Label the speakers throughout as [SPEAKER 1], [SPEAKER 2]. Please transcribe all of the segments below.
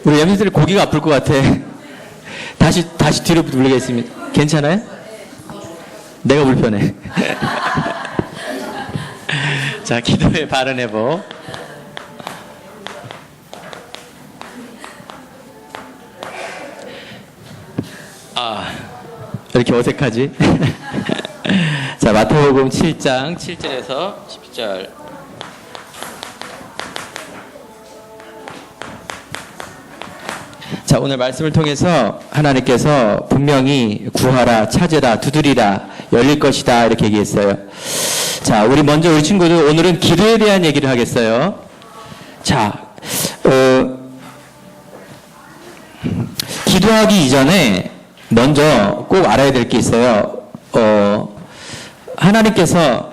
[SPEAKER 1] 우리 엠비들이 고기가 아플 것 같아. 다시 뒤로 돌리겠습니다. 괜찮아요? 내가 불편해. 자, 기도의 발언 해보. 이렇게 어색하지? 자, 마태복음 7장 7절에서 10절. 자, 오늘 말씀을 통해서 하나님께서 분명히 구하라, 찾으라, 두드리라, 열릴 것이다 이렇게 얘기했어요. 자, 우리 먼저 우리 친구들 오늘은 기도에 대한 얘기를 하겠어요. 자, 기도하기 이전에 먼저 꼭 알아야 될 게 있어요. 하나님께서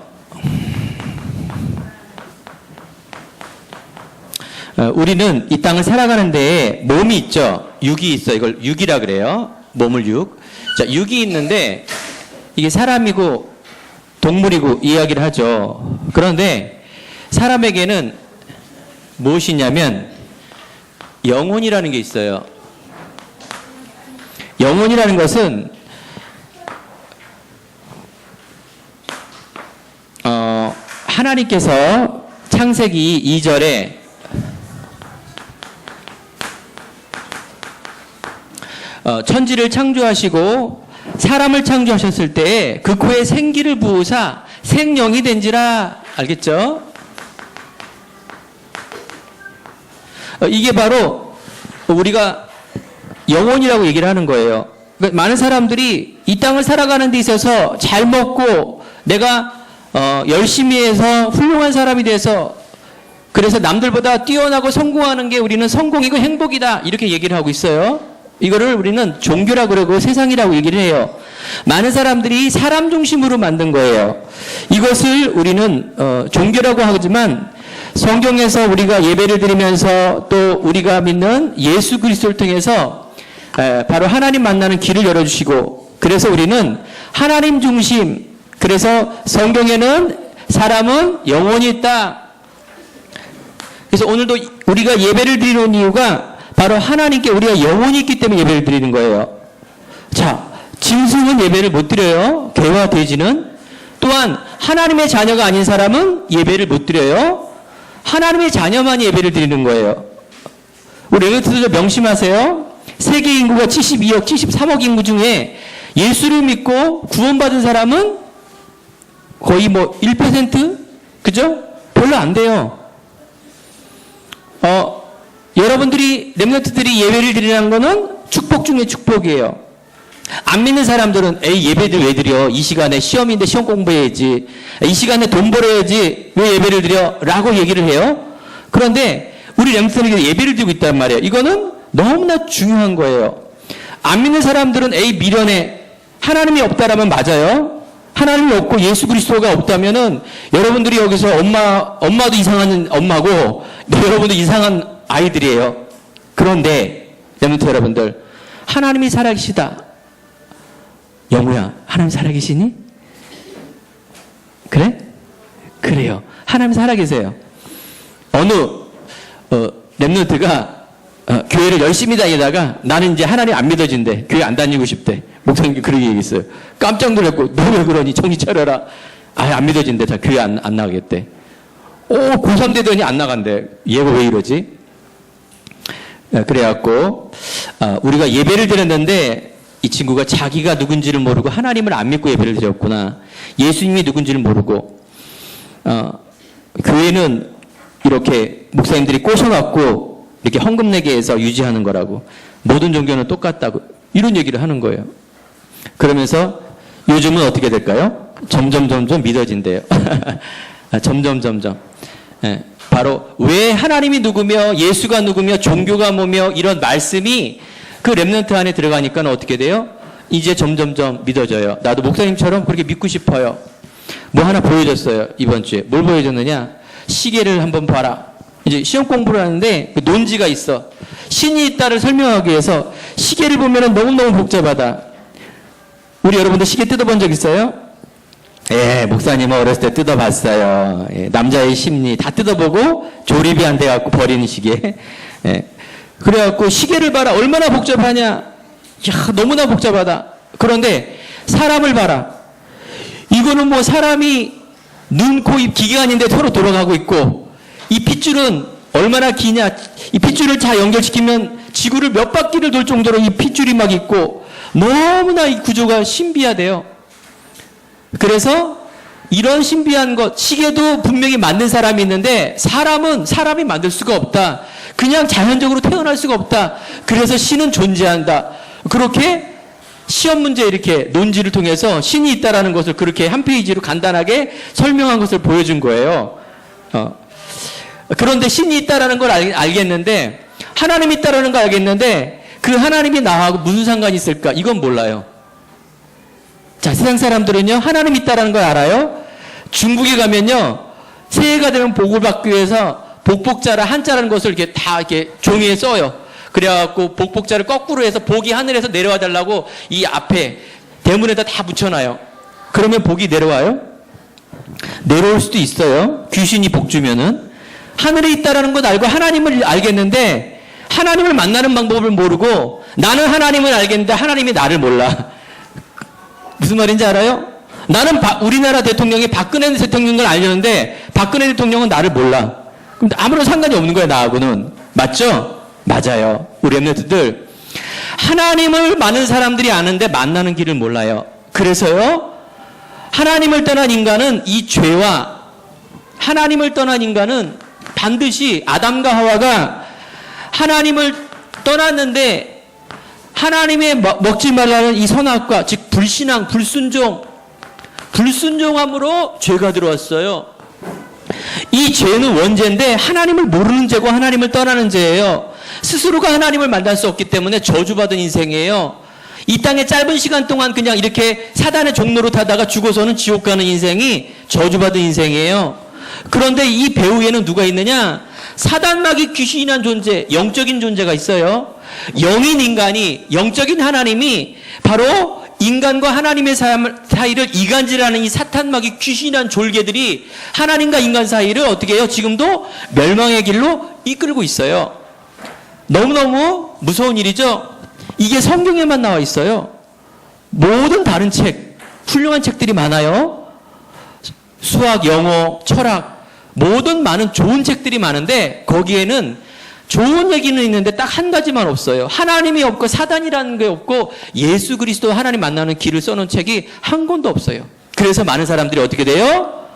[SPEAKER 1] 우리는 이 땅을 살아가는 데에 몸이 있죠. 육이 있어. 이걸 육이라 그래요. 몸을 육. 자, 육이 있는데 이게 사람이고 동물이고 이야기를 하죠. 그런데 사람에게는 무엇이 있냐면 영혼이라는 게 있어요. 영혼이라는 것은 하나님께서 창세기 2절에 천지를 창조하시고 사람을 창조하셨을 때에 그 코에 생기를 부으사 생령이 된지라. 알겠죠? 이게 바로 우리가 영혼이라고 얘기를 하는 거예요. 그러니까 많은 사람들이 이 땅을 살아가는 데 있어서 잘 먹고 내가 열심히 해서 훌륭한 사람이 돼서 그래서 남들보다 뛰어나고 성공하는 게 우리는 성공이고 행복이다 이렇게 얘기를 하고 있어요. 이거를 우리는 종교라고 그러고 세상이라고 얘기를 해요. 많은 사람들이 사람 중심으로 만든 거예요. 이것을 우리는 종교라고 하지만 성경에서 우리가 예배를 드리면서 또 우리가 믿는 예수 그리스도를 통해서 바로 하나님 만나는 길을 열어주시고 그래서 우리는 하나님 중심. 그래서 성경에는 사람은 영혼이 있다. 그래서 오늘도 우리가 예배를 드리는 이유가 바로 하나님께 우리가 영혼이 있기 때문에 예배를 드리는 거예요. 자, 짐승은 예배를 못 드려요. 개와 돼지는. 또한 하나님의 자녀가 아닌 사람은 예배를 못 드려요. 하나님의 자녀만 예배를 드리는 거예요. 우리 렘넌트들 명심하세요. 세계 인구가 72억, 73억 인구 중에 예수를 믿고 구원받은 사람은 거의 뭐 1%? 그죠? 별로 안 돼요. 여러분들이 렘넌트들이 예배를 드리는 거는 축복 중에 축복이에요. 안 믿는 사람들은 에이 예배들 왜 드려? 이 시간에 시험인데 시험 공부해야지. 이 시간에 돈 벌어야지. 왜 예배를 드려? 라고 얘기를 해요. 그런데 우리 렘넌트들이 예배를 드리고 있단 말이에요. 이거는 너무나 중요한 거예요. 안 믿는 사람들은 에이 미련해. 하나님이 없다라면 맞아요. 하나님이 없고 예수 그리스도가 없다면은 여러분들이 여기서 엄마도 이상한 엄마고 여러분도 이상한 아이들이에요. 그런데 렘넌트 여러분들 하나님이 살아계시다. 영우야, 하나님 살아계시니? 그래? 그래요. 하나님 살아계세요. 어느 렘넌트가 교회를 열심히 다니다가 나는 이제 하나님 안 믿어진대. 교회 안 다니고 싶대. 목사님께 그렇게 얘기했어요. 깜짝 놀랐고 너 왜 그러니? 정신 차려라. 안 믿어진대. 다 교회 안 나가겠대. 고3 되더니 안 나간대. 얘가 왜 이러지? 그래갖고 우리가 예배를 드렸는데 이 친구가 자기가 누군지를 모르고 하나님을 안 믿고 예배를 드렸구나. 예수님이 누군지를 모르고 교회는 이렇게 목사님들이 꼬셔갖고 이렇게 헌금 내게 해서 유지하는 거라고. 모든 종교는 똑같다고. 이런 얘기를 하는 거예요. 그러면서 요즘은 어떻게 될까요? 점점 믿어진대요. 점점. 바로 왜 하나님이 누구며 예수가 누구며 종교가 뭐며 이런 말씀이 그 렘넌트 안에 들어가니까 어떻게 돼요? 이제 점점 믿어져요. 나도 목사님처럼 그렇게 믿고 싶어요. 뭐 하나 보여줬어요. 이번 주에. 뭘 보여줬느냐? 시계를 한번 봐라. 이제 시험 공부를 하는데 논지가 있어. 신이 있다를 설명하기 위해서 시계를 보면 너무너무 복잡하다. 우리 여러분들 시계 뜯어본 적 있어요? 예, 목사님은 어렸을 때 뜯어봤어요. 예, 남자의 심리 다 뜯어보고 조립이 안 돼갖고 버리는 시계. 예. 그래갖고 시계를 봐라. 얼마나 복잡하냐. 야, 너무나 복잡하다. 그런데 사람을 봐라. 이거는 뭐 사람이 눈, 코, 입, 기계관인데 서로 돌아가고 있고, 이 핏줄은 얼마나 기냐. 이 핏줄을 다 연결시키면 지구를 몇 바퀴를 돌 정도로 이 핏줄이 막 있고, 너무나 이 구조가 신비하대요. 그래서 이런 신비한 것, 시계도 분명히 만든 사람이 있는데 사람은 사람이 만들 수가 없다. 그냥 자연적으로 태어날 수가 없다. 그래서 신은 존재한다. 그렇게 시험 문제 이렇게 논지를 통해서 신이 있다라는 것을 그렇게 한 페이지로 간단하게 설명한 것을 보여준 거예요. 그런데 신이 있다라는 걸 알겠는데, 하나님이 있다라는 걸 알겠는데, 그 하나님이 나하고 무슨 상관이 있을까? 이건 몰라요. 자, 세상 사람들은요, 하나님이 있다라는 걸 알아요. 중국에 가면요, 새해가 되면 복을 받기 위해서 복복자라 한자라는 것을 이렇게 다 이렇게 종이에 써요. 그래갖고 복복자를 거꾸로 해서 복이 하늘에서 내려와 달라고 이 앞에 대문에다 다 붙여놔요. 그러면 복이 내려와요? 내려올 수도 있어요. 귀신이 복 주면은. 하늘에 있다라는 건 알고 하나님을 알겠는데, 하나님을 만나는 방법을 모르고, 나는 하나님을 알겠는데 하나님이 나를 몰라. 무슨 말인지 알아요? 나는 우리나라 대통령이 박근혜 대통령인 걸 알렸는데 박근혜 대통령은 나를 몰라. 그럼 아무런 상관이 없는 거야, 나하고는. 맞죠? 맞아요. 우리 엠네트들 하나님을 많은 사람들이 아는데 만나는 길을 몰라요. 그래서요, 하나님을 떠난 인간은 이 죄와, 하나님을 떠난 인간은 반드시 아담과 하와가 하나님을 떠났는데 하나님의 먹지 말라는 이 선악과, 즉 불신앙, 불순종함으로 죄가 들어왔어요. 이 죄는 원죄인데 하나님을 모르는 죄고 하나님을 떠나는 죄예요. 스스로가 하나님을 만날 수 없기 때문에 저주받은 인생이에요. 이 땅에 짧은 시간 동안 그냥 이렇게 사단의 종로로 타다가 죽어서는 지옥 가는 인생이 저주받은 인생이에요. 그런데 이 배후에는 누가 있느냐? 사단마귀 귀신이란 존재, 영적인 존재가 있어요. 영인 인간이, 영적인 하나님이 바로 인간과 하나님의 사이를 이간질하는 이 사탄마귀 귀신이란 졸개들이 하나님과 인간 사이를 어떻게 해요? 지금도 멸망의 길로 이끌고 있어요. 너무너무 무서운 일이죠? 이게 성경에만 나와 있어요. 모든 다른 책, 훌륭한 책들이 많아요. 수학, 영어, 철학, 모든 많은 좋은 책들이 많은데 거기에는 좋은 얘기는 있는데 딱 한 가지만 없어요. 하나님이 없고 사단이라는 게 없고 예수 그리스도 하나님 만나는 길을 써놓은 책이 한 권도 없어요. 그래서 많은 사람들이 어떻게 돼요?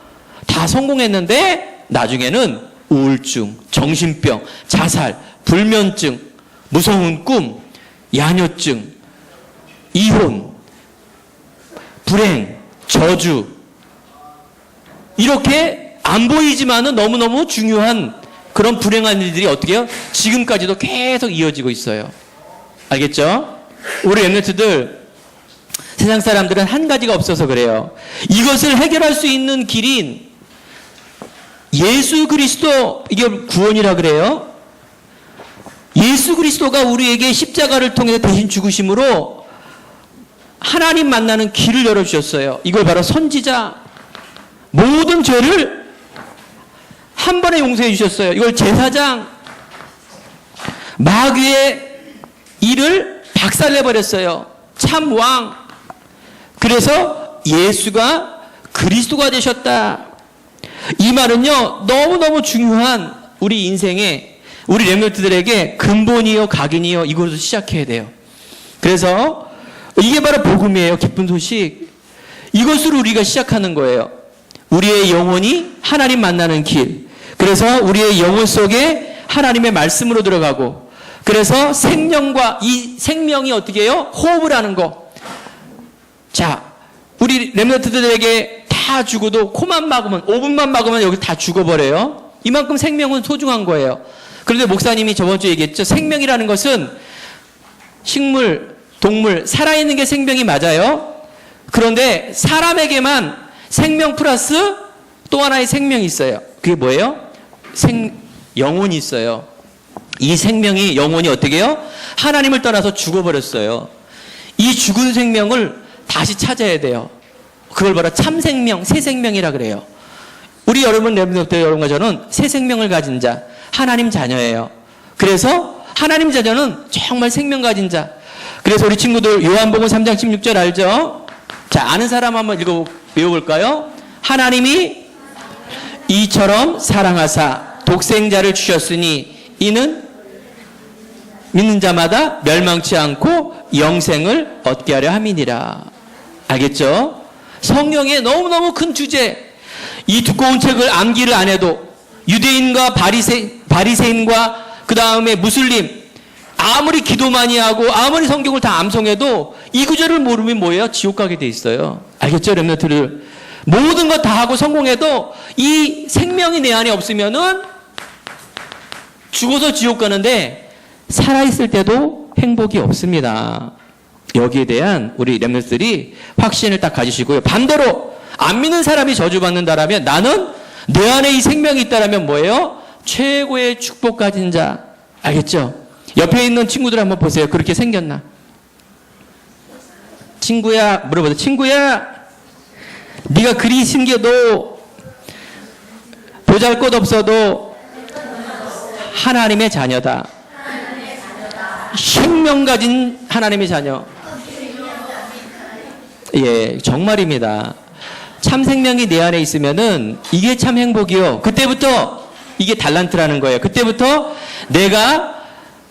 [SPEAKER 1] 다 성공했는데 나중에는 우울증, 정신병, 자살, 불면증, 무서운 꿈, 야뇨증, 이혼, 불행, 저주, 이렇게 안 보이지만은 너무너무 중요한 그런 불행한 일들이 어떻게 해요? 지금까지도 계속 이어지고 있어요. 알겠죠? 우리 엠네트들, 세상 사람들은 한 가지가 없어서 그래요. 이것을 해결할 수 있는 길인 예수 그리스도, 이게 구원이라 그래요. 예수 그리스도가 우리에게 십자가를 통해서 대신 죽으심으로 하나님 만나는 길을 열어주셨어요. 이걸 바로 선지자, 모든 죄를 한 번에 용서해 주셨어요. 이걸 제사장, 마귀의 일을 박살내버렸어요. 참 왕. 그래서 예수가 그리스도가 되셨다. 이 말은요, 너무너무 중요한 우리 인생에, 우리 렘넌트들에게 근본이요 각인이요 이것으로 시작해야 돼요. 그래서 이게 바로 복음이에요. 기쁜 소식. 이것으로 우리가 시작하는 거예요. 우리의 영혼이 하나님 만나는 길. 그래서 우리의 영혼 속에 하나님의 말씀으로 들어가고, 그래서 생명과 이 생명이 어떻게 해요? 호흡을 하는 거. 자, 우리 렘넌트들에게 다 죽어도 코만 막으면, 5분만 막으면 여기 다 죽어버려요. 이만큼 생명은 소중한 거예요. 그런데 목사님이 저번 주에 얘기했죠. 생명이라는 것은 식물, 동물, 살아있는 게 생명이 맞아요. 그런데 사람에게만 생명 플러스 또 하나의 생명이 있어요. 그게 뭐예요? 영혼이 있어요. 이 생명이, 영혼이 어떻게 해요? 하나님을 떠나서 죽어버렸어요. 이 죽은 생명을 다시 찾아야 돼요. 그걸 바로 참 생명, 새 생명이라 그래요. 우리 여러분과 저는 새 생명을 가진 자, 하나님 자녀예요. 그래서 하나님 자녀는 정말 생명 가진 자. 그래서 우리 친구들 요한복음 3장 16절 알죠? 자, 아는 사람 한번 외워볼까요? 하나님이 이처럼 사랑하사 독생자를 주셨으니 이는 믿는 자마다 멸망치 않고 영생을 얻게 하려 함이니라. 알겠죠? 성경의 너무너무 큰 주제, 이 두꺼운 책을 암기를 안 해도 유대인과 바리새인과 그 다음에 무슬림, 아무리 기도 많이 하고 아무리 성경을 다 암송해도 이 구절을 모르면 뭐예요? 지옥 가게 돼 있어요. 알겠죠? 렘넌트들 모든 것 다 하고 성공해도 이 생명이 내 안에 없으면은 죽어서 지옥 가는데 살아있을 때도 행복이 없습니다. 여기에 대한 우리 렘넌트들이 확신을 딱 가지시고요. 반대로 안 믿는 사람이 저주받는다라면 나는 내 안에 이 생명이 있다라면 뭐예요? 최고의 축복 가진 자. 알겠죠? 옆에 있는 친구들 한번 보세요. 그렇게 생겼나? 친구야, 물어보세요. 친구야, 네가 그리 신기해도 보잘것없어도 하나님의 자녀다. 생명 가진 하나님의 자녀. 예, 정말입니다. 참 생명이 내 안에 있으면은 이게 참 행복이요. 그때부터 이게 달란트라는 거예요. 그때부터 내가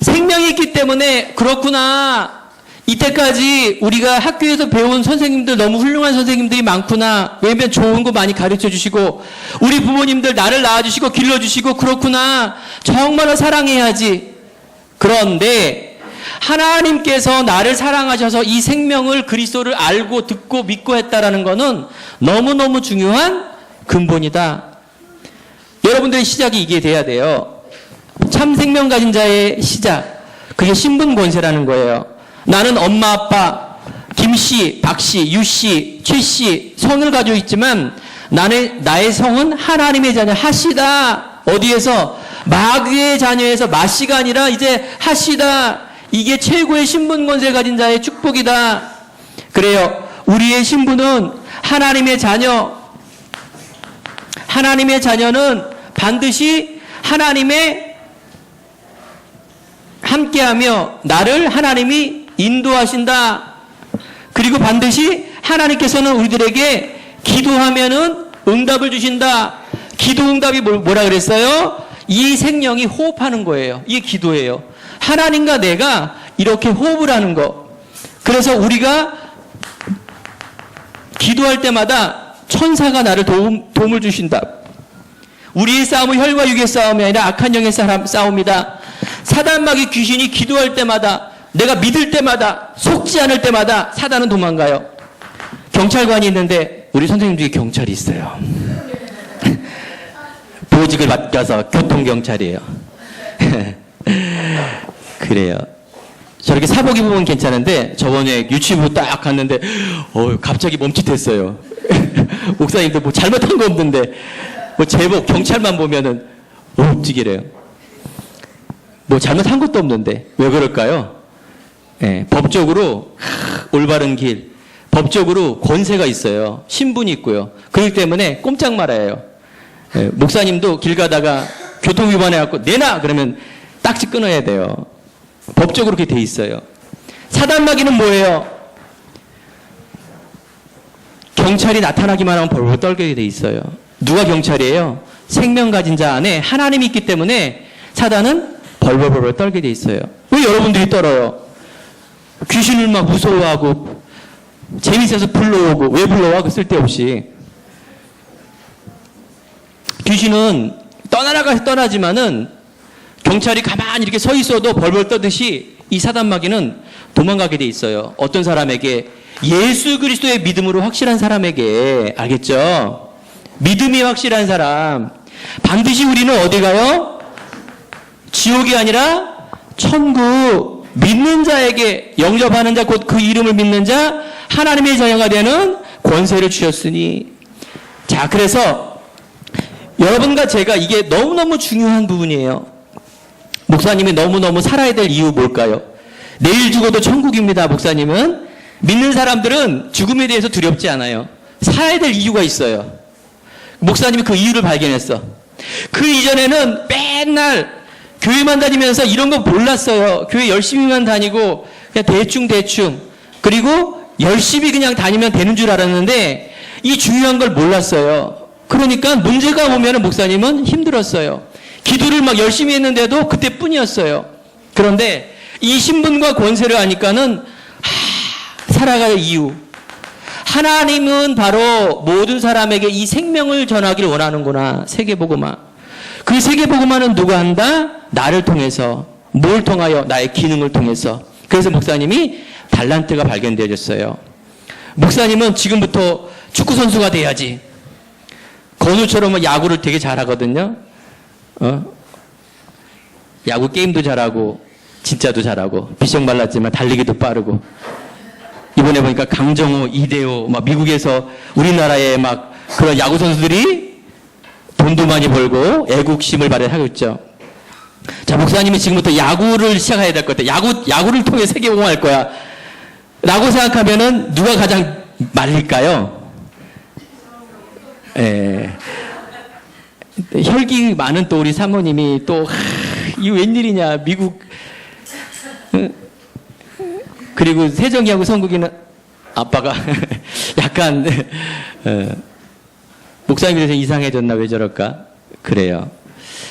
[SPEAKER 1] 생명이 있기 때문에 그렇구나. 이때까지 우리가 학교에서 배운 선생님들 너무 훌륭한 선생님들이 많구나. 왜냐면 좋은 거 많이 가르쳐 주시고 우리 부모님들 나를 낳아주시고 길러주시고 그렇구나. 정말로 사랑해야지. 그런데 하나님께서 나를 사랑하셔서 이 생명을 그리스도를 알고 듣고 믿고 했다라는 것은 너무너무 중요한 근본이다. 여러분들의 시작이 이게 돼야 돼요. 참 생명 가진 자의 시작. 그게 신분 권세라는 거예요. 나는 엄마 아빠 김씨, 박씨, 유씨, 최씨 성을 가지고 있지만 나의 성은 하나님의 자녀 하시다. 어디에서? 마귀의 자녀에서 마씨가 아니라 이제 하시다. 이게 최고의 신분 권세 가진 자의 축복이다. 그래요. 우리의 신분은 하나님의 자녀. 하나님의 자녀는 반드시 하나님의 함께하며 나를 하나님이 인도하신다. 그리고 반드시 하나님께서는 우리들에게 기도하면은 응답을 주신다. 기도 응답이 뭐라 그랬어요? 이 생명이 호흡하는 거예요. 이게 기도예요. 하나님과 내가 이렇게 호흡을 하는 거. 그래서 우리가 기도할 때마다 천사가 나를 도움을 주신다. 우리의 싸움은 혈과 육의 싸움이 아니라 악한 영의 싸움이다. 사단마귀 귀신이 기도할 때마다 내가 믿을 때마다 속지 않을 때마다 사단은 도망가요. 경찰관이 있는데 우리 선생님 중에 경찰이 있어요. 보직을 맡겨서 교통경찰이에요. 그래요. 저렇게 사복 입으면 괜찮은데 저번에 유치부 딱 갔는데 갑자기 멈칫했어요. 목사님도 뭐 잘못한 거 없는데 뭐 제복 경찰만 보면은 움직이래요. 뭐 잘못한 것도 없는데 왜 그럴까요? 예, 법적으로 올바른 길, 법적으로 권세가 있어요. 신분이 있고요. 그렇기 때문에 꼼짝 말아요. 예, 목사님도 길 가다가 교통 위반해갖고 내놔 그러면 딱지 끊어야 돼요. 법적으로 그렇게 돼 있어요. 사단마귀는 뭐예요? 경찰이 나타나기만 하면 벌벌 떨게 돼 있어요. 누가 경찰이에요? 생명 가진 자 안에 하나님이 있기 때문에 사단은 벌벌 떨게 돼 있어요. 왜 여러분들이 떨어요? 귀신을 막 무서워하고 재밌어서 불러오고 왜 불러와? 그 쓸데없이. 귀신은 떠나지만은 경찰이 가만히 이렇게 서 있어도 벌벌 떠듯이 이 사단마귀는 도망가게 돼 있어요. 어떤 사람에게? 예수 그리스도의 믿음으로 확실한 사람에게. 알겠죠? 믿음이 확실한 사람. 반드시 우리는 어디 가요? 지옥이 아니라 천국. 믿는 자에게 영접하는 자 곧 그 이름을 믿는 자 하나님의 자녀가 되는 권세를 주셨으니. 자, 그래서 여러분과 제가 이게 너무너무 중요한 부분이에요. 목사님이 너무너무 살아야 될 이유 뭘까요? 내일 죽어도 천국입니다. 목사님은. 믿는 사람들은 죽음에 대해서 두렵지 않아요. 살아야 될 이유가 있어요. 목사님이 그 이유를 발견했어. 그 이전에는 맨날 교회만 다니면서 이런 거 몰랐어요. 교회 열심히만 다니고 그냥 대충 그리고 열심히 그냥 다니면 되는 줄 알았는데 이 중요한 걸 몰랐어요. 그러니까 문제가 오면 목사님은 힘들었어요. 기도를 막 열심히 했는데도 그때뿐이었어요. 그런데 이 신분과 권세를 아니까는 살아갈 이유. 하나님은 바로 모든 사람에게 이 생명을 전하기를 원하는구나. 세계복음화. 그 세계복음화는 누가 한다? 나를 통해서. 뭘 통하여? 나의 기능을 통해서. 그래서 목사님이 달란트가 발견되어졌어요. 목사님은 지금부터 축구선수가 돼야지. 건우처럼 야구를 되게 잘하거든요. 야구 게임도 잘하고 진짜도 잘하고 비숑 말랐지만 달리기도 빠르고 이번에 보니까 강정호, 이대호 막 미국에서 우리나라에 막 그런 야구 선수들이 돈도 많이 벌고 애국심을 발휘하고 있죠. 자, 목사님이 지금부터 야구를 시작해야 될 것 같아요. 야구를 통해 세계공헌할 거야 라고 생각하면은 누가 가장 말릴까요? 예. 혈기 많은 또 우리 사모님이 또 이거 웬일이냐 미국 그리고 세정이하고 성국이는 아빠가 약간 목사님에 대해서 이상해졌나 왜 저럴까 그래요.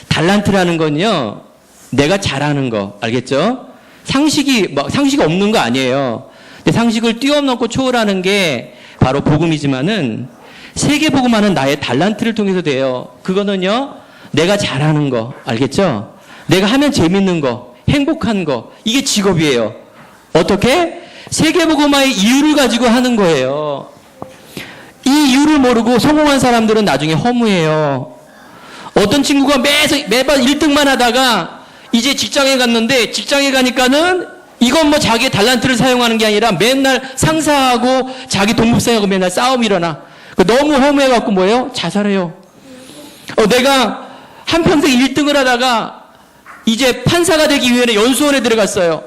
[SPEAKER 1] 달란트라는 건요 내가 잘하는 거 알겠죠? 상식이 없는 거 아니에요. 근데 상식을 뛰어넘고 초월하는 게 바로 복음이지만은 세계 복음화는 나의 달란트를 통해서 돼요. 그거는요 내가 잘하는 거 알겠죠? 내가 하면 재밌는 거 행복한 거 이게 직업이에요. 어떻게? 세계 복음화의 이유를 가지고 하는 거예요. 이 이유를 모르고 성공한 사람들은 나중에 허무해요. 어떤 친구가 매번 1등만 하다가 이제 직장에 갔는데 직장에 가니까는 이건 뭐 자기의 달란트를 사용하는 게 아니라 맨날 상사하고 자기 동급생하고 맨날 싸움이 일어나. 너무 허무해갖고 뭐예요? 자살해요. 내가 한평생 1등을 하다가 이제 판사가 되기 위해 연수원에 들어갔어요.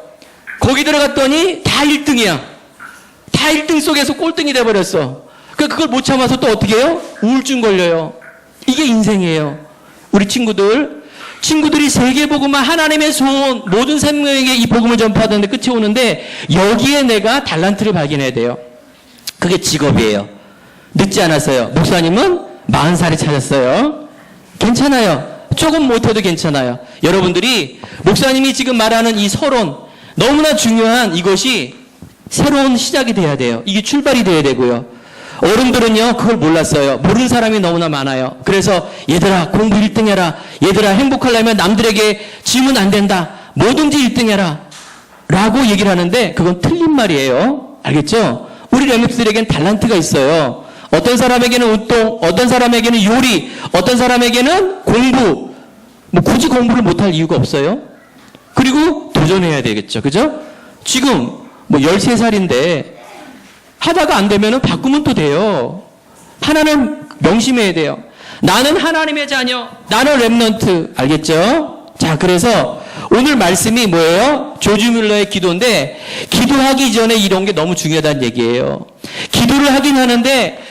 [SPEAKER 1] 거기 들어갔더니 다 1등이야. 다 1등 속에서 꼴등이 돼버렸어. 그걸 못 참아서 또 어떻게 해요? 우울증 걸려요. 이게 인생이에요. 우리 친구들이 세계복음화 하나님의 소원 모든 생명에게 이 복음을 전파하는데 끝이 오는데 여기에 내가 달란트를 발견해야 돼요. 그게 직업이에요. 늦지 않았어요. 목사님은 40살에 찾았어요. 괜찮아요. 조금 못해도 괜찮아요. 여러분들이 목사님이 지금 말하는 이 서론 너무나 중요한 이것이 새로운 시작이 돼야 돼요. 이게 출발이 돼야 되고요. 어른들은요 그걸 몰랐어요. 모르는 사람이 너무나 많아요. 그래서 얘들아 공부 1등 해라. 얘들아 행복하려면 남들에게 지면 안 된다. 뭐든지 1등 해라 라고 얘기를 하는데 그건 틀린 말이에요. 알겠죠? 우리 렘넌트들에게는 달란트가 있어요. 어떤 사람에게는 운동, 어떤 사람에게는 요리, 어떤 사람에게는 공부. 뭐 굳이 공부를 못할 이유가 없어요. 그리고 도전해야 되겠죠. 그죠? 지금 뭐 13살인데 하다가 안 되면 바꾸면 또 돼요. 하나는 명심해야 돼요. 나는 하나님의 자녀, 나는 렘넌트. 알겠죠? 자, 그래서 오늘 말씀이 뭐예요? 조지 뮬러의 기도인데 기도하기 전에 이런 게 너무 중요하다는 얘기예요. 기도를 하긴 하는데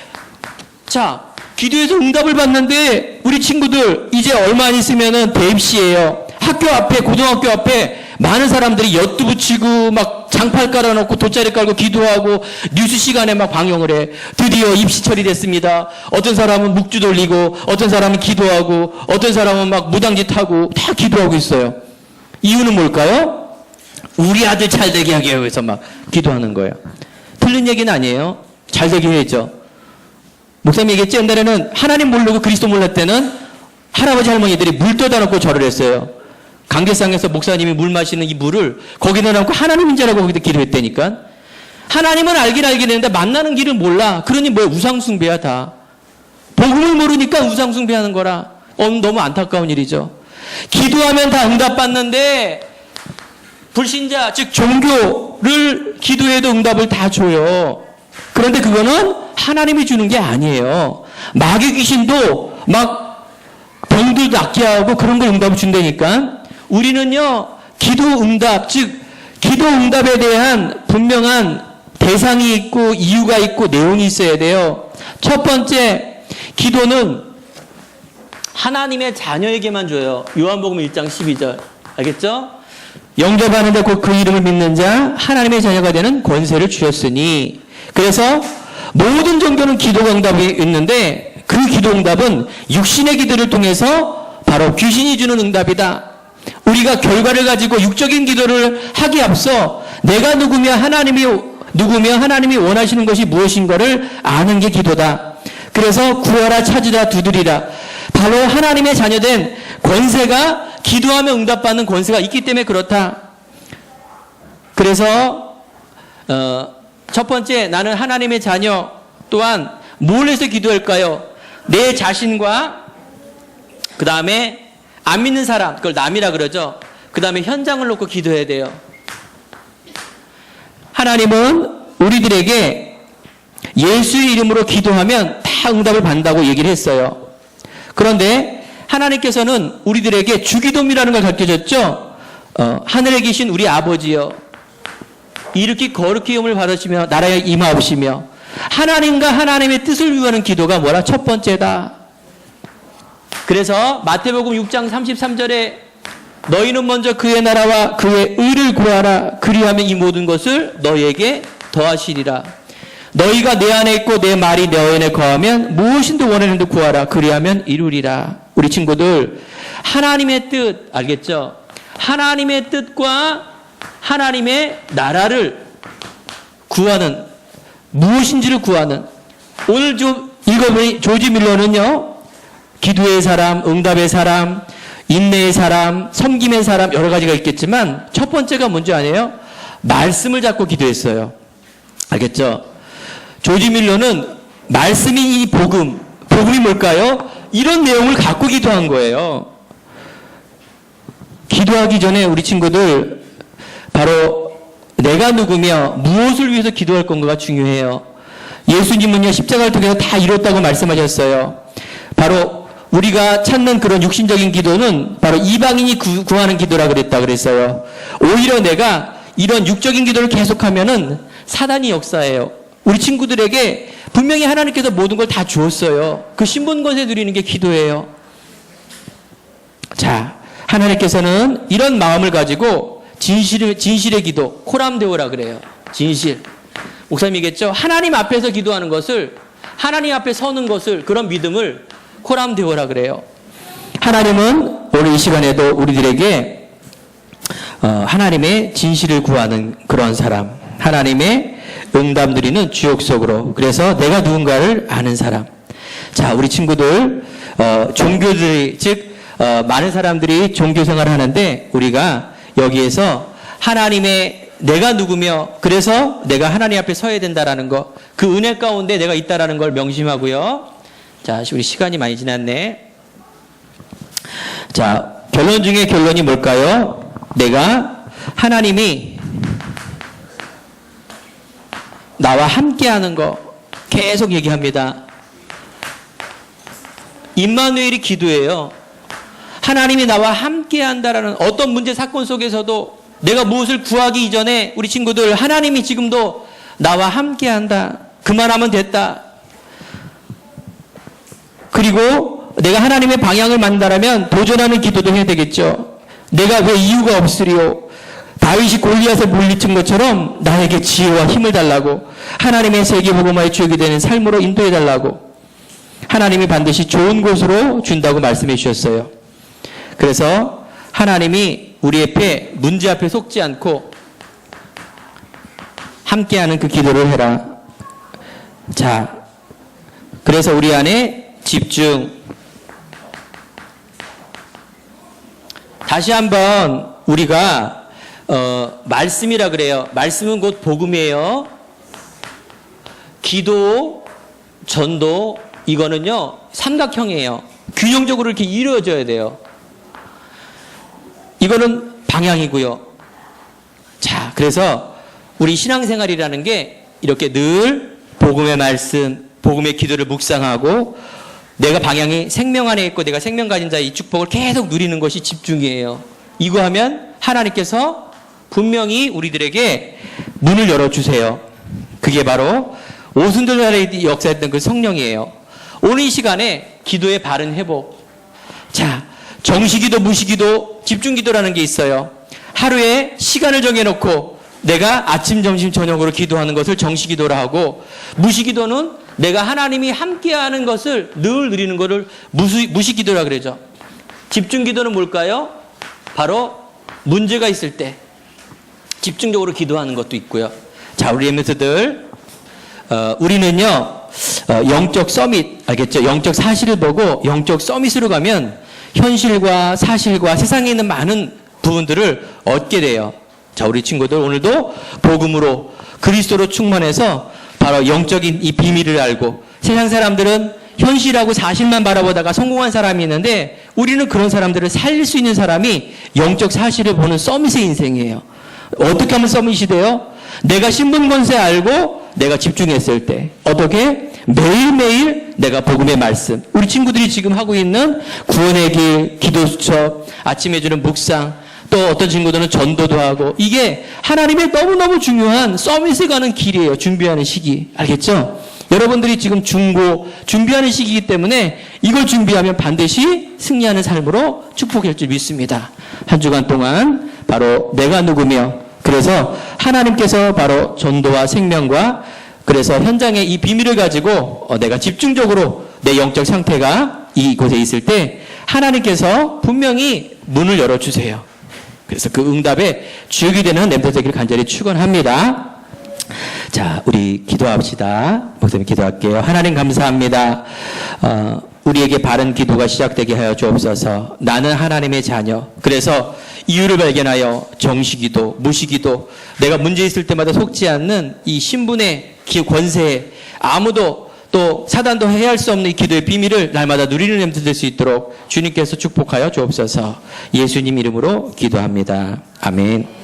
[SPEAKER 1] 자, 기도해서 응답을 받는데 우리 친구들 이제 얼마 안 있으면은 대입시예요. 학교 앞에 고등학교 앞에 많은 사람들이 엿도 붙이고 막 장팔 깔아놓고 돗자리 깔고 기도하고 뉴스 시간에 막 방영을 해. 드디어 입시 처리됐습니다. 어떤 사람은 묵주 돌리고 어떤 사람은 기도하고 어떤 사람은 막 무당짓 하고 다 기도하고 있어요. 이유는 뭘까요? 우리 아들 잘 되게 하기 위해서 막 기도하는 거예요. 틀린 얘기는 아니에요. 잘 되게 해야죠. 목사님이 얘기했죠. 옛날에는 하나님 모르고 그리스도 몰랐을 때는 할아버지 할머니들이 물 떠다 놓고 절을 했어요. 강계상에서 목사님이 물 마시는 이 물을 거기다 놓고 하나님인 줄 알고 거기다 기도했다니까. 하나님은 알긴 했는데 만나는 길을 몰라. 그러니 뭐 우상숭배야 다. 복음을 모르니까 우상숭배하는 거라. 너무 안타까운 일이죠. 기도하면 다 응답받는데 불신자 즉 종교를 기도해도 응답을 다 줘요. 그런데 그거는 하나님이 주는 게 아니에요. 마귀 귀신도 막 병도 낫게 하고 그런 걸 응답을 준다니까. 우리는요 기도 응답 즉 기도 응답에 대한 분명한 대상이 있고 이유가 있고 내용이 있어야 돼요. 첫 번째, 기도는 하나님의 자녀에게만 줘요. 요한복음 1장 12절. 알겠죠? 영접하는데 곧 그 이름을 믿는 자 하나님의 자녀가 되는 권세를 주셨으니. 그래서 모든 종교는 기도가 응답이 있는데 그 기도 응답은 육신의 기도를 통해서 바로 귀신이 주는 응답이다. 우리가 결과를 가지고 육적인 기도를 하기에 앞서 내가 누구며 하나님이 원하시는 것이 무엇인가를 아는 게 기도다. 그래서 구하라, 찾으라, 두드리라. 바로 하나님의 자녀된 권세가 기도하며 응답받는 권세가 있기 때문에 그렇다. 그래서 첫 번째, 나는 하나님의 자녀. 또한 뭘 해서 기도할까요? 내 자신과 그 다음에 안 믿는 사람, 그걸 남이라 그러죠. 그 다음에 현장을 놓고 기도해야 돼요. 하나님은 우리들에게 예수의 이름으로 기도하면 다 응답을 받는다고 얘기를 했어요. 그런데 하나님께서는 우리들에게 주기도문이라는 걸 가르쳐줬죠. 하늘에 계신 우리 아버지여, 이렇게 거룩히 여김을 받으시며 나라에 임하옵시며. 하나님과 하나님의 뜻을 위하는 기도가 뭐라? 첫 번째다. 그래서 마태복음 6장 33절에 너희는 먼저 그의 나라와 그의 의를 구하라. 그리하면 이 모든 것을 너희에게 더하시리라. 너희가 내 안에 있고 내 말이 내 안에 거하면 무엇인지 원하는 데 구하라. 그리하면 이루리라. 우리 친구들, 하나님의 뜻 알겠죠? 하나님의 뜻과 하나님의 나라를 구하는, 무엇인지를 구하는. 오늘 읽어보니 조지 밀러는요, 기도의 사람, 응답의 사람, 인내의 사람, 섬김의 사람, 여러 가지가 있겠지만 첫 번째가 뭔지 아세요? 말씀을 잡고 기도했어요. 알겠죠? 조지 밀러는 말씀이 이 복음이 뭘까요? 이런 내용을 갖고 기도한 거예요. 기도하기 전에 우리 친구들, 바로 내가 누구며 무엇을 위해서 기도할 건가가 중요해요. 예수님은요, 십자가를 통해서 다 이뤘다고 말씀하셨어요. 바로 우리가 찾는 그런 육신적인 기도는 바로 이방인이 구하는 기도라 그랬어요. 오히려 내가 이런 육적인 기도를 계속하면은 사단이 역사해요. 우리 친구들에게 분명히 하나님께서 모든 걸 다 주었어요. 그 신분권세 누리는 게 기도예요. 자, 하나님께서는 이런 마음을 가지고 진실의 기도, 코람데오라 그래요. 진실. 목사님이겠죠? 하나님 앞에서 기도하는 것을, 하나님 앞에 서는 것을, 그런 믿음을 코람데오라 그래요. 하나님은 오늘 이 시간에도 우리들에게 하나님의 진실을 구하는 그런 사람, 하나님의 응답 누리는 주역 속으로, 그래서 내가 누군가를 아는 사람. 자, 우리 친구들, 종교들이, 즉 많은 사람들이 종교 생활을 하는데 우리가 여기에서 하나님의 내가 누구며, 그래서 내가 하나님 앞에 서야 된다라는 거, 그 은혜 가운데 내가 있다라는 걸 명심하고요. 자, 우리 시간이 많이 지났네. 자, 결론 중에 결론이 뭘까요? 내가 하나님이 나와 함께하는 거 계속 얘기합니다. 임마누엘이 기도예요. 하나님이 나와 함께한다라는 어떤 문제 사건 속에서도 내가 무엇을 구하기 이전에 우리 친구들, 하나님이 지금도 나와 함께한다. 그만하면 됐다. 그리고 내가 하나님의 방향을 만나라면 도전하는 기도도 해야 되겠죠. 내가 왜 이유가 없으리요? 다윗이 골리앗을 물리친 것처럼 나에게 지혜와 힘을 달라고, 하나님의 세계복음화의 주역이 되는 삶으로 인도해 달라고, 하나님이 반드시 좋은 곳으로 준다고 말씀해 주셨어요. 그래서 하나님이 우리 앞에 문제 앞에 속지 않고 함께하는 그 기도를 해라. 자, 그래서 우리 안에 집중. 다시 한번 우리가 말씀이라 그래요. 말씀은 곧 복음이에요. 기도, 전도, 이거는요 삼각형이에요. 균형적으로 이렇게 이루어져야 돼요. 이거는 방향이고요. 자, 그래서 우리 신앙생활이라는 게 이렇게 늘 복음의 말씀, 복음의 기도를 묵상하고 내가 방향이 생명 안에 있고 내가 생명 가진 자의 이 축복을 계속 누리는 것이 집중이에요. 이거 하면 하나님께서 분명히 우리들에게 문을 열어주세요. 그게 바로 오순절날에 역사했던 그 성령이에요. 오늘 이 시간에 기도의 바른 회복. 자, 정시기도, 무시기도, 집중기도라는 게 있어요. 하루에 시간을 정해놓고 내가 아침, 점심, 저녁으로 기도하는 것을 정시기도라 하고, 무시기도는 내가 하나님이 함께하는 것을 늘 누리는 것을 무시기도라 그러죠. 집중기도는 뭘까요? 바로 문제가 있을 때 집중적으로 기도하는 것도 있고요. 자, 우리 엠메트들, 우리는요, 영적 서밋, 알겠죠? 영적 사실을 보고 영적 서밋으로 가면 현실과 사실과 세상에 있는 많은 부분들을 얻게 돼요. 자, 우리 친구들 오늘도 복음으로 그리스도로 충만해서 바로 영적인 이 비밀을 알고, 세상 사람들은 현실하고 사실만 바라보다가 성공한 사람이 있는데 우리는 그런 사람들을 살릴 수 있는 사람이 영적 사실을 보는 서밋의 인생이에요. 어떻게 하면 서밋이 돼요? 내가 신분 권세 알고 내가 집중했을 때. 어떻게? 매일매일 내가 복음의 말씀, 우리 친구들이 지금 하고 있는 구원의 길, 기도 수첩, 아침에 주는 묵상, 또 어떤 친구들은 전도도 하고, 이게 하나님의 너무너무 중요한 서밋에 가는 길이에요. 준비하는 시기. 알겠죠? 여러분들이 지금 중고 준비하는 시기이기 때문에 이걸 준비하면 반드시 승리하는 삶으로 축복할 줄 믿습니다. 한 주간 동안 바로 내가 누구며, 그래서 하나님께서 바로 전도와 생명과, 그래서 현장에 이 비밀을 가지고 내가 집중적으로 내 영적 상태가 이곳에 있을 때 하나님께서 분명히 문을 열어주세요. 그래서 그 응답에 주역이 되는 렘넌트 되기를 간절히 축원합니다. 자, 우리 기도합시다. 목사님 기도할게요. 하나님 감사합니다. 우리에게 바른 기도가 시작되게 하여 주옵소서. 나는 하나님의 자녀. 그래서 이유를 발견하여 정시기도, 무시기도, 내가 문제 있을 때마다 속지 않는 이 신분의 권세에, 아무도 또 사단도 해할 수 없는 이 기도의 비밀을 날마다 누리는 렘넌트 될 수 있도록 주님께서 축복하여 주옵소서. 예수님 이름으로 기도합니다. 아멘.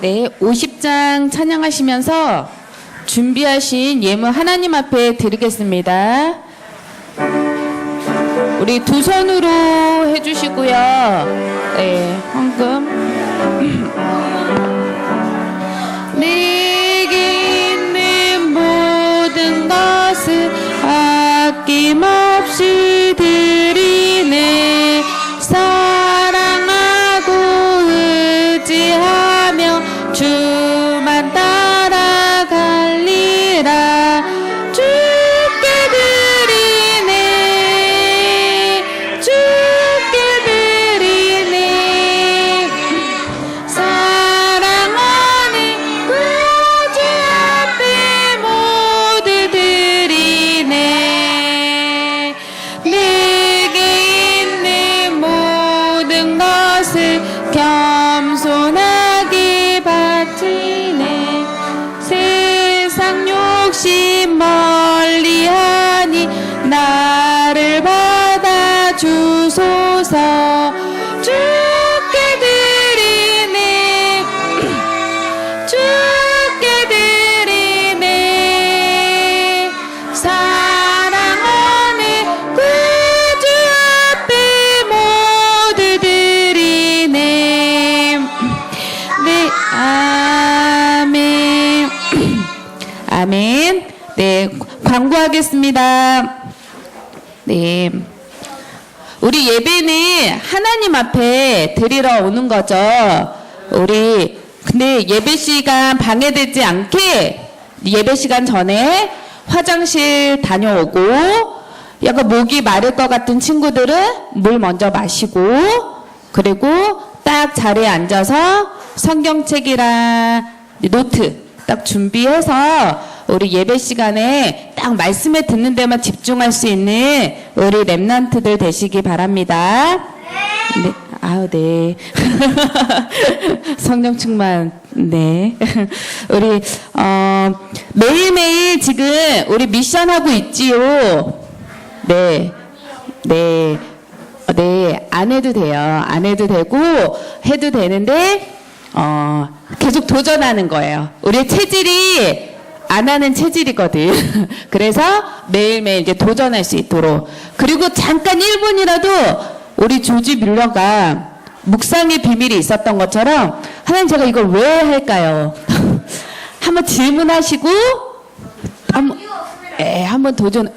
[SPEAKER 2] 네, 50장 찬양하시면서 준비하신 예물 하나님 앞에 드리겠습니다. 우리 두 손으로 해주시고요. 네, 황금. 내게 있는 모든 것을 아낌없이 드리네. 사랑하고 의지하며 주만 따라갈리라. 주께 드리네. 주께 드리네. 사랑하는 구주 앞에 모두 드리네. 내게 있는 모든 것을 겸손하게 바치네. 세상 욕심 멀리하니 나를 받아주소서. 주께 드리네. 주께 드리네. 사랑하는 구주 앞에 모두 드리네. 네, 아멘. 아멘. 네, 광고하겠습니다. 네. 우리 예배는 하나님 앞에 드리러 오는 거죠. 우리, 근데 예배 시간 방해되지 않게 예배 시간 전에 화장실 다녀오고, 약간 목이 마를 것 같은 친구들은 물 먼저 마시고, 그리고 딱 자리에 앉아서 성경책이랑 노트 딱 준비해서 우리 예배 시간에 딱 말씀에 듣는 데만 집중할 수 있는 우리 렘넌트들 되시기 바랍니다. 네. 아우, 네. 성령 충만, 네. 우리, 매일매일 지금 우리 미션 하고 있지요. 네. 네. 네. 안 해도 돼요. 안 해도 되고, 해도 되는데, 계속 도전하는 거예요. 우리의 체질이 안 하는 체질이거든. 그래서 매일매일 이제 도전할 수 있도록. 그리고 잠깐 1분이라도 우리 조지 뮬러가 묵상의 비밀이 있었던 것처럼 하나님 제가 이걸 왜 할까요? 한번 질문하시고 한번 도전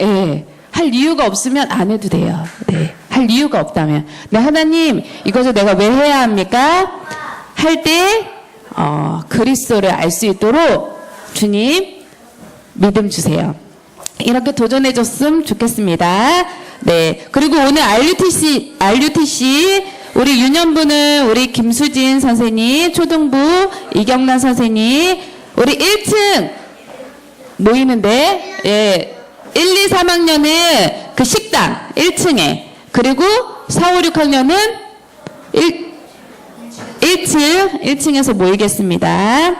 [SPEAKER 2] 할 이유가 없으면 안 해도 돼요. 네. 할 이유가 없다면. 네, 하나님 이것을 내가 왜 해야 합니까? 할 때 그리스도를 알 수 있도록 주님 믿음 주세요. 이렇게 도전해 줬으면 좋겠습니다. 네. 그리고 오늘 RUTC 우리 유년부는 우리 김수진 선생님, 초등부 이경란 선생님, 우리 1층 모이는데 1, 2, 3학년은 그 식당 1층에, 그리고 4, 5, 6학년은 1층에서 모이겠습니다.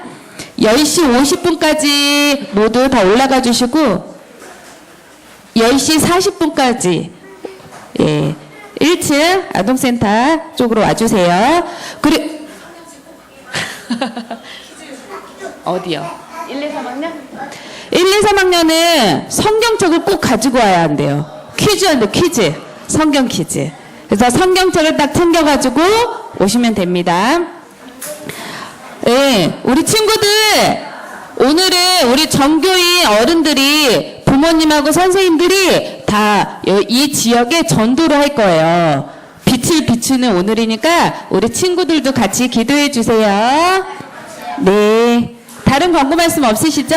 [SPEAKER 2] 10시 50분까지 모두 다 올라가 주시고 10시 40분까지 1층 아동센터 쪽으로 와주세요. 어디요? 1, 2, 3학년? 1, 2, 3학년은 성경책을 꼭 가지고 와야 한대요. 퀴즈인데 퀴즈. 성경 퀴즈. 그래서 성경책을 딱 챙겨가지고 오시면 됩니다. 네, 우리 친구들, 오늘은 우리 전교인 어른들이 부모님하고 선생님들이 다 이 지역에 전도를 할 거예요. 빛을 비추는 오늘이니까 우리 친구들도 같이 기도해 주세요. 네. 다른 광고 말씀 없으시죠?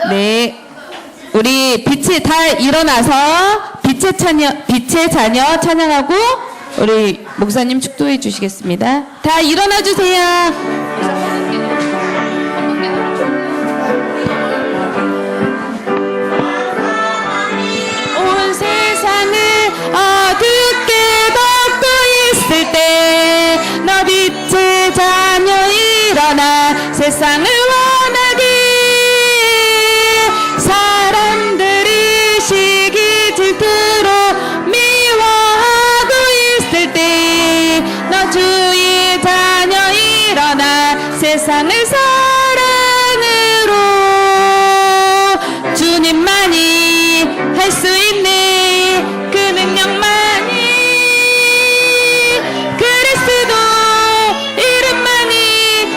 [SPEAKER 2] 네. 우리 빛이 다 일어나서 빛의 자녀 찬양하고 우리 목사님 축도해 주시겠습니다. 다 일어나 주세요. 온 세상을 어둡게 덮고 있을 때 너 빛의 자녀 일어나 세상을 원하게. 사람들이 시기 질투로 미워하고 있을 때 너 주의 자녀 일어나 세상을 사랑으로. 주님만이 할 수 있는 그 능력만이, 그리스도 이름만이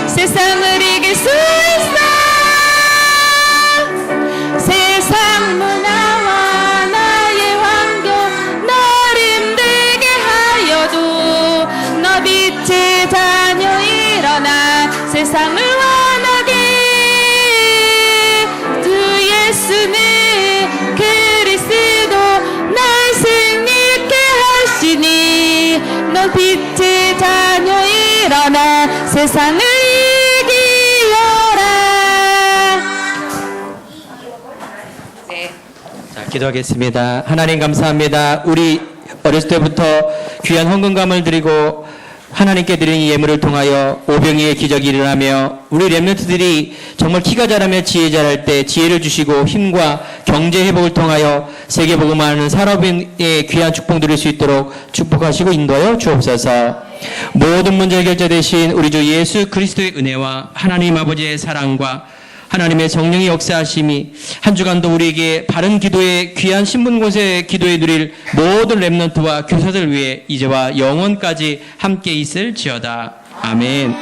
[SPEAKER 2] 세상을 이길 수 있어. 세상 문화와 나의 환경 널 힘들게 하여도 너 빛의 자녀 일어나 세상을 원하게. 주 예수는 그리스도 날 승리케 하시니 너 빛의 자녀 일어나 세상을 이기어라.
[SPEAKER 1] 자, 기도하겠습니다. 하나님 감사합니다. 우리 어렸을 때부터 귀한 헌금감을 드리고 하나님께 드리는 이 예물을 통하여 오병이의 기적이 일어나며 우리 렘넌트들이 정말 키가 자라며 지혜 자랄 때 지혜를 주시고 힘과 경제 회복을 통하여 세계 복음하는 산업인의 귀한 축복 누릴 수 있도록 축복하시고 인도하여 주옵소서. 모든 문제 해결자 되신 우리 주 예수 그리스도의 은혜와 하나님 아버지의 사랑과 하나님의 성령의 역사하심이 한 주간도 우리에게 바른 기도의 귀한 신분 곳에 기도해 누릴 모든 렘넌트와 교사들 위해 이제와 영원까지 함께 있을지어다. 아멘.